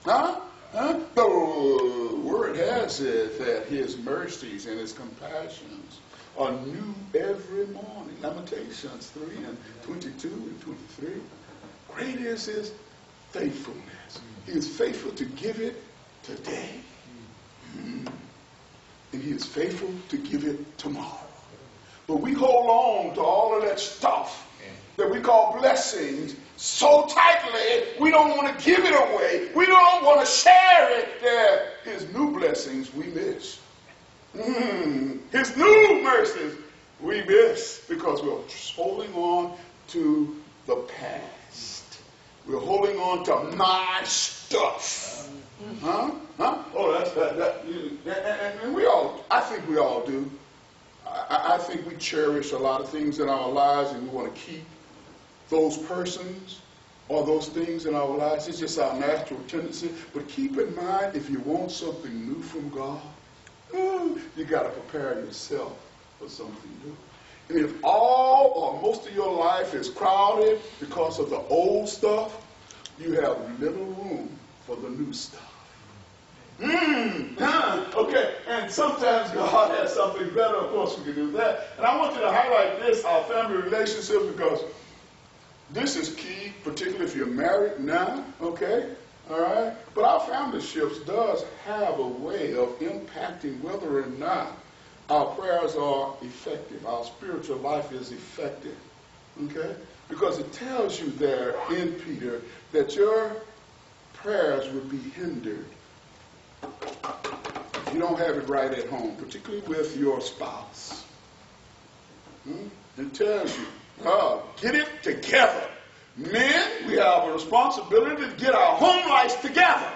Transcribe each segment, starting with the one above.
Huh? Huh? The word has it that his mercies and his compassions are new every morning. Lamentations 3 and 22 and 23. Great is his faithfulness. He is faithful to give it today. And he is faithful to give it tomorrow. But we hold on to all of that stuff that we call blessings so tightly, we don't want to give it away. We don't want to share it. That his new blessings we miss. His new mercies we miss because we're holding on to the past. We're holding on to my stuff. Huh? Oh, that's that. And we all, I think we all do. I think we cherish a lot of things in our lives and we want to keep those persons or those things in our lives. It's just our natural tendency. But keep in mind, if you want something new from God, you got to prepare yourself for something new. And if all or most of your life is crowded because of the old stuff, you have little room for the new stuff. Okay, and sometimes God has something better. Of course, we can do that. And I want you to highlight this, our family relationship, because this is key, particularly if you're married now, okay? All right? But our family ships does have a way of impacting whether or not our prayers are effective. Our spiritual life is effective, okay? Because it tells you there in Peter that your prayers will be hindered if you don't have it right at home, particularly with your spouse. It tells you, get it together. Men, we have a responsibility to get our home lives together.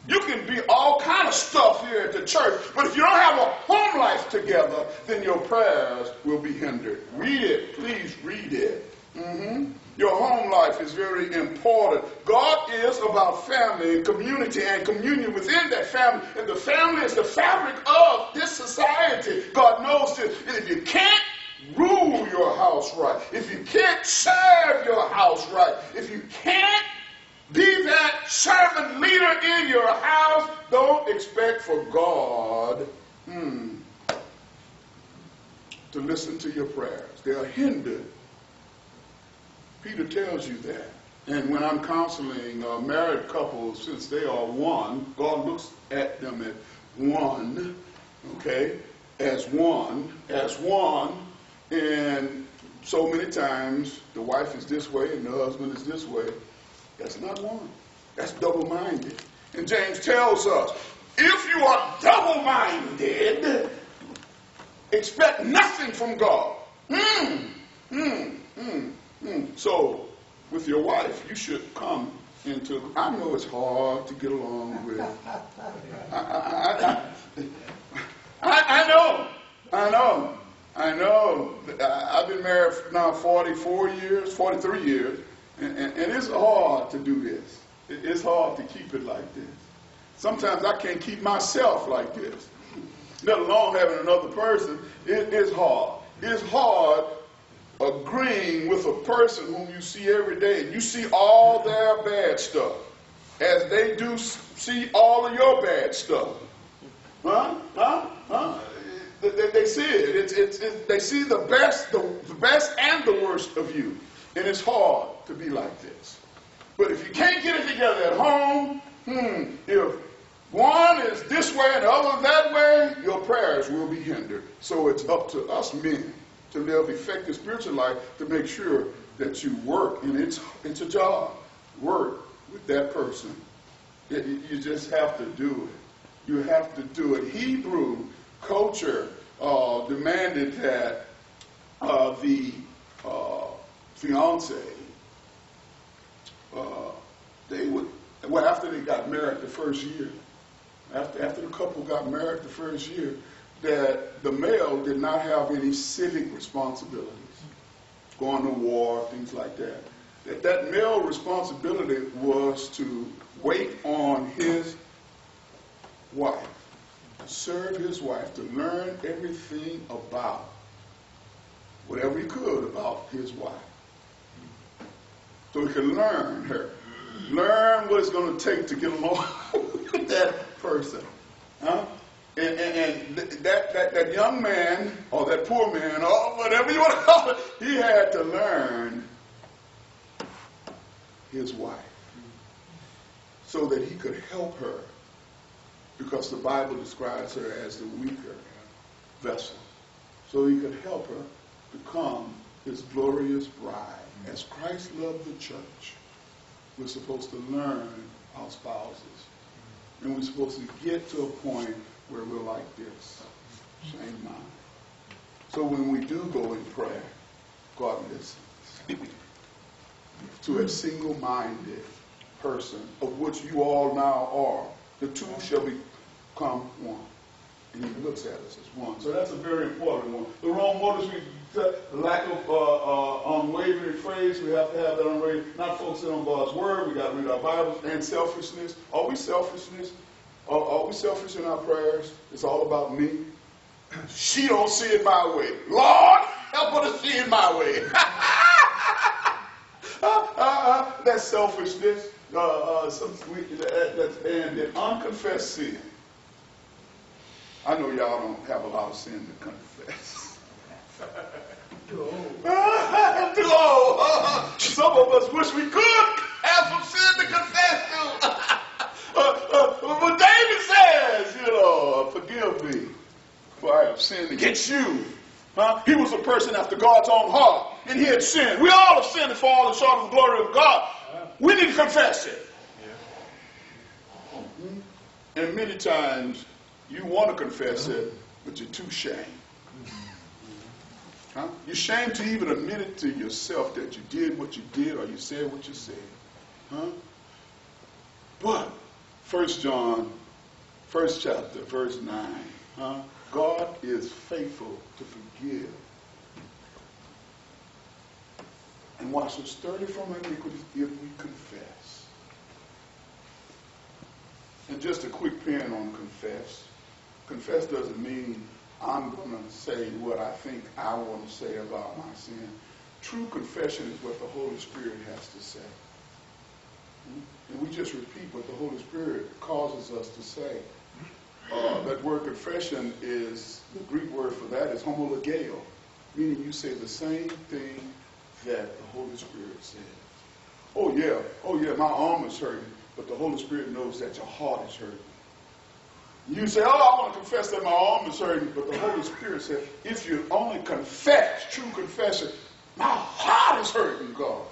You can be all kind of stuff here at the church, but if you don't have a home life together, then your prayers will be hindered. Read it. Please read it. Your home life is very important. God is about family and community and communion within that family. And the family is the fabric of this society. God knows this. And if you can't rule your house right, if you can't serve your house right, if you can't be that servant leader in your house, don't expect for God to listen to your prayers. They are hindered. Peter tells you that. And when I'm counseling married couples, since they are one, God looks at them as one, okay, as one. And so many times the wife is this way and the husband is this way. That's not one. That's double-minded. And James tells us, if you are double-minded, expect nothing from God. So, with your wife, you should come into, I know it's hard to get along with. I know. I've been married now 43 years, and it's hard to do this. It's hard to keep it like this. Sometimes I can't keep myself like this, let alone having another person. It's hard. It's hard agreeing with a person whom you see every day, and you see all their bad stuff, as they do see all of your bad stuff. They see it. They see the best and the worst of you, and it's hard to be like this. But if you can't get it together at home, if one is this way and the other that way, your prayers will be hindered. So it's up to us men to live effective spiritual life to make sure that you work, and it's a job. Work with that person. You just have to do it. You have to do it. Hebrew culture demanded that the fiance, after they got married the first year, after the couple got married the first year, that the male did not have any civic responsibilities, going to war, things like that. That male responsibility was to wait on his wife, serve his wife, to learn everything about whatever he could about his wife. So he could learn her. Learn learn what it's going to take to get along with that person. Huh? And that young man, or that poor man, or whatever you want to call it, he had to learn his wife so that he could help her, because the Bible describes her as the weaker vessel. So he could help her become his glorious bride. As Christ loved the church, we're supposed to learn our spouses. And we're supposed to get to a point where we're like this. Shame mine. So when we do go in prayer, God listens to a single-minded person, of which you all now are. The two shall become one. And he looks at us as one. So that's a very important one. The wrong motives, the lack of unwavering phrase, we have to have that unwavering, not focusing on God's word, we got to read our Bibles, and selfishness. Are we selfishness? Are we selfish in our prayers? It's all about me. She don't see it my way. Lord, help her to see it my way. That's selfishness. And the unconfessed sin. I know y'all don't have a lot of sin to confess. Too old. Some of us wish we could have some sin to confess to. But David says, forgive me, for I have sinned against you. He was a person after God's own heart, and he had sinned. We all have sinned and fallen short of the glory of God. We need to confess it. And many times, you want to confess it, but you're too ashamed. You're ashamed to even admit it to yourself that you did what you did or you said what you said. But 1 John, 1st chapter, verse 9. God is faithful to forgive and wash us thoroughly from iniquities if we confess. And just a quick pen on confess. Confess doesn't mean I'm going to say what I think I want to say about my sin. True confession is what the Holy Spirit has to say. And we just repeat what the Holy Spirit causes us to say. That word confession is, the Greek word for that is homologeo, meaning you say the same thing that the Holy Spirit said. Oh yeah, my arm is hurting, but the Holy Spirit knows that your heart is hurting. You say, I want to confess that my arm is hurting, but the Holy Spirit said, if you only confess, true confession, my heart is hurting, God.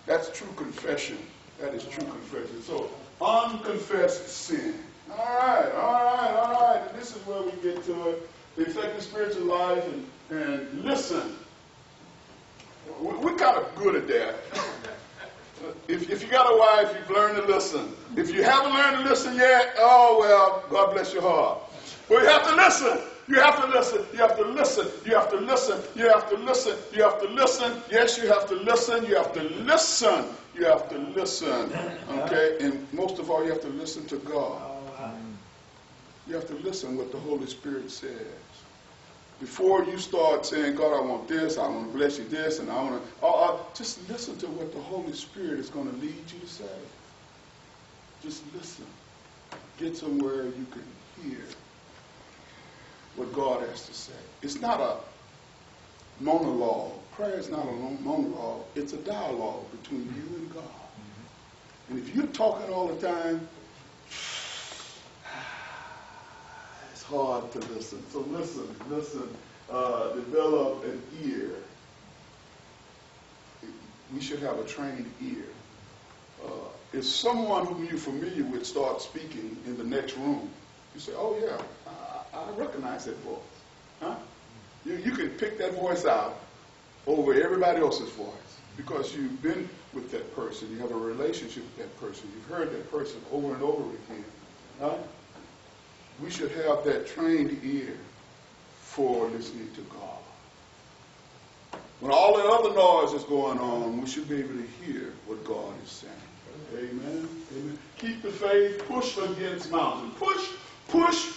That's true confession. That is true confession. So, unconfessed sin. All right. And this is where we get to it. The effective spiritual life and listen. We're kind of good at that. If you got a wife, you've learned to listen. If you haven't learned to listen yet, oh well, God bless your heart. But you have to listen. You have to listen. You have to listen. You have to listen. You have to listen. You have to listen. Yes, you have to listen. You have to listen. You have to listen. Okay? And most of all, you have to listen to God. You have to listen what the Holy Spirit says. Before you start saying, God, I want this, I want to bless you this, and I want to, just listen to what the Holy Spirit is going to lead you to say. Just listen. Get somewhere you can hear what God has to say. It's not a monologue. Prayer is not a monologue. It's a dialogue between you and God. And if you're talking all the time, it's hard to listen. So listen. Develop an ear. We should have a trained ear. If someone whom you're familiar with starts speaking in the next room, you say, oh yeah, I recognize that voice. Huh? You can pick that voice out over everybody else's voice because you've been with that person. You have a relationship with that person. You've heard that person over and over again. Right? We should have that trained ear for listening to God. When all the other noise is going on, we should be able to hear what God is saying. Amen. Amen. Keep the faith. Push against mountains. Push.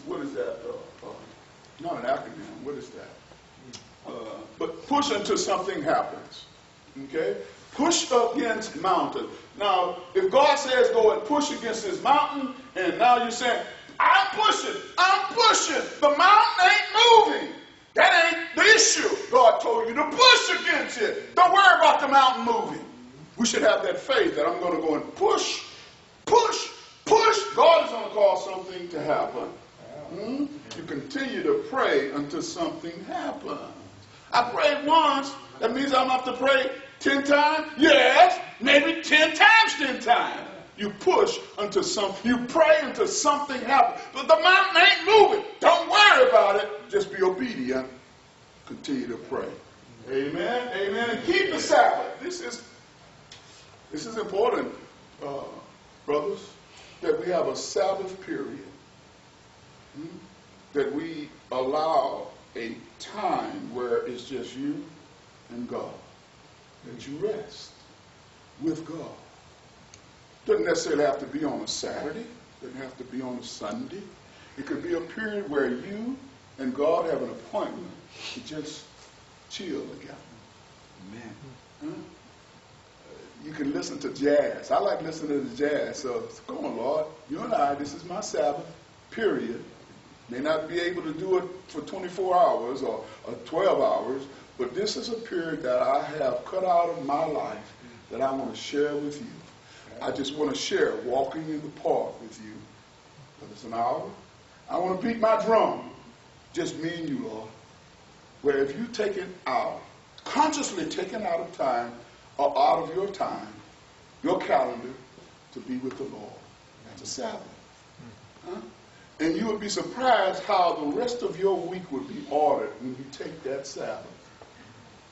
What is that? Not an acronym. What is that? But push until something happens. Okay? Push against mountain. Now, if God says go and push against this mountain, and now you're saying, I'm pushing. The mountain ain't moving. That ain't the issue. God told you to push against it. Don't worry about the mountain moving. We should have that faith that I'm going to go and push. God is going to cause something to happen. You continue to pray until something happens. I prayed once. That means I'm going to have to pray 10 times? Yes, maybe 10 times 10 times. You push until you pray until something happens. But the mountain ain't moving. Don't worry about it. Just be obedient. Continue to pray. Amen. Amen. And keep the Sabbath. This is important, brothers, that we have a Sabbath period. That we allow a time where it's just you and God. That you rest with God. Doesn't necessarily have to be on a Saturday. Doesn't have to be on a Sunday. It could be a period where you and God have an appointment to just chill together. Amen. You can listen to jazz. I like listening to jazz. So come on, Lord. You and I, this is my Sabbath period. May not be able to do it for 24 hours or 12 hours, but this is a period that I have cut out of my life that I want to share with you. I just want to share walking in the park with you. But it's an hour. I want to beat my drum. Just me and you, Lord. Where if you take it out, consciously taken out of time or out of your time, your calendar, to be with the Lord. That's a Sabbath. Huh? And you would be surprised how the rest of your week would be ordered when you take that Sabbath.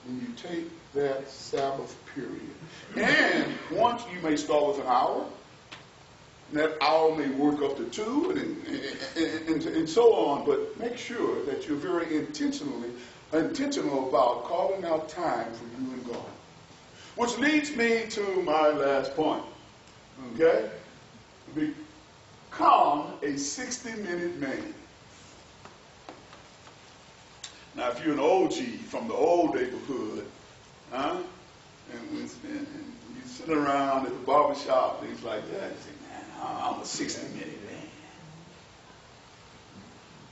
When you take that Sabbath period. And once you may start with an hour, and that hour may work up to 2, and so on, but make sure that you're very intentional about carving out time for you and God. Which leads me to my last point. Okay? Become a 60-minute man. Now, if you're an OG from the old neighborhood, and you sit around at the barbershop, things like that, you say, man, I'm a 60-minute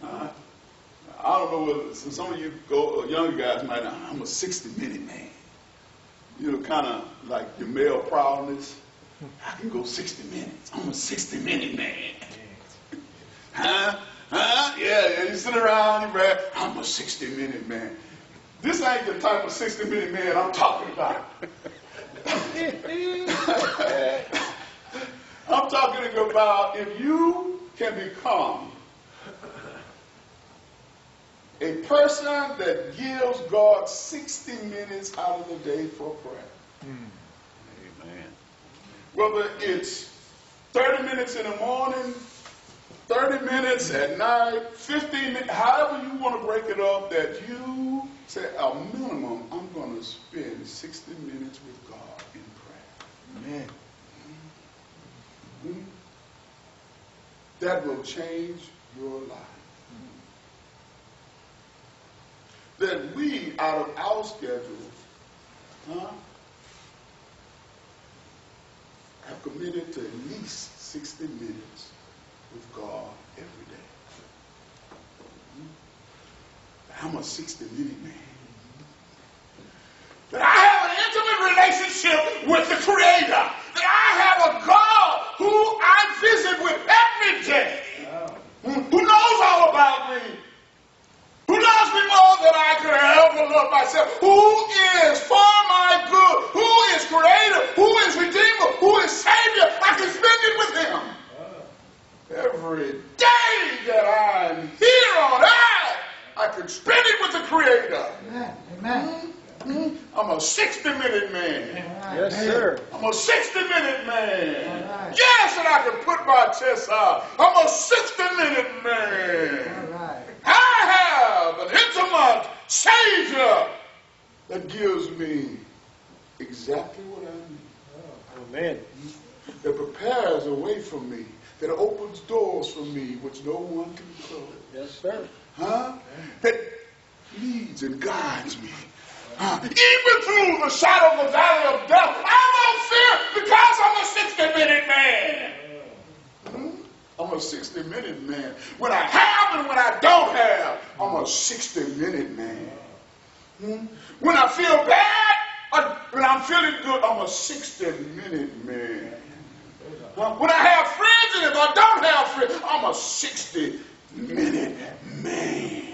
man. I don't know whether some of you younger guys might know, I'm a 60-minute man. You know, kind of like your male proudness. I can go 60 minutes. I'm a 60-minute man. Yeah, you sit around, you brag, I'm a 60-minute man. This ain't the type of 60-minute man I'm talking about. I'm talking about if you can become a person that gives God 60 minutes out of the day for prayer. Amen. Whether it's 30 minutes in the morning, 30 minutes at night, 15 minutes, however you want to break it up, that you say, a minimum, I'm going to spend 60 minutes with God in prayer. Amen. Mm-hmm. That will change your life. That we, out of our schedule, have committed to at least 60 minutes with God every day. I'm a 60-minute man. That I have an intimate relationship with the Creator. That I have a God who I visit with every day. Who knows all about me. Who loves me more than I could ever love myself. Who is for my good. Who is Creator. Who is Redeemer. Who is Savior. I can spend it with Him. Every day that I'm here on earth, I can spend it with the Creator. Amen. Amen. I'm a 60-minute man. Right. Yes, sir. I'm a 60-minute man. Right. Yes, and I can put my chest out. I'm a 60-minute man. Right. I have an intimate Savior that gives me exactly what I need. Amen. That prepares a way for me. That opens doors for me which no one can close. Yes, sir. That leads and guides me. Even through the shadow of the valley of death, I won't fear because I'm a 60-minute man. I'm a 60-minute man. When I have and when I don't have, I'm a 60-minute man. When I feel bad, when I'm feeling good, I'm a 60-minute man. When I have friends and if I don't have friends, I'm a 60-minute man.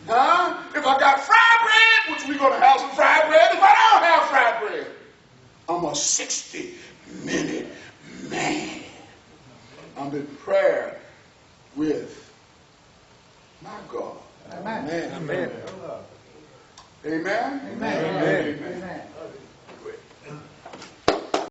If I got fried bread, which we're going to have some fried bread, if I don't have fried bread, I'm a 60-minute man. I'm in prayer with my God. Amen. Amen. Amen. Amen. Amen.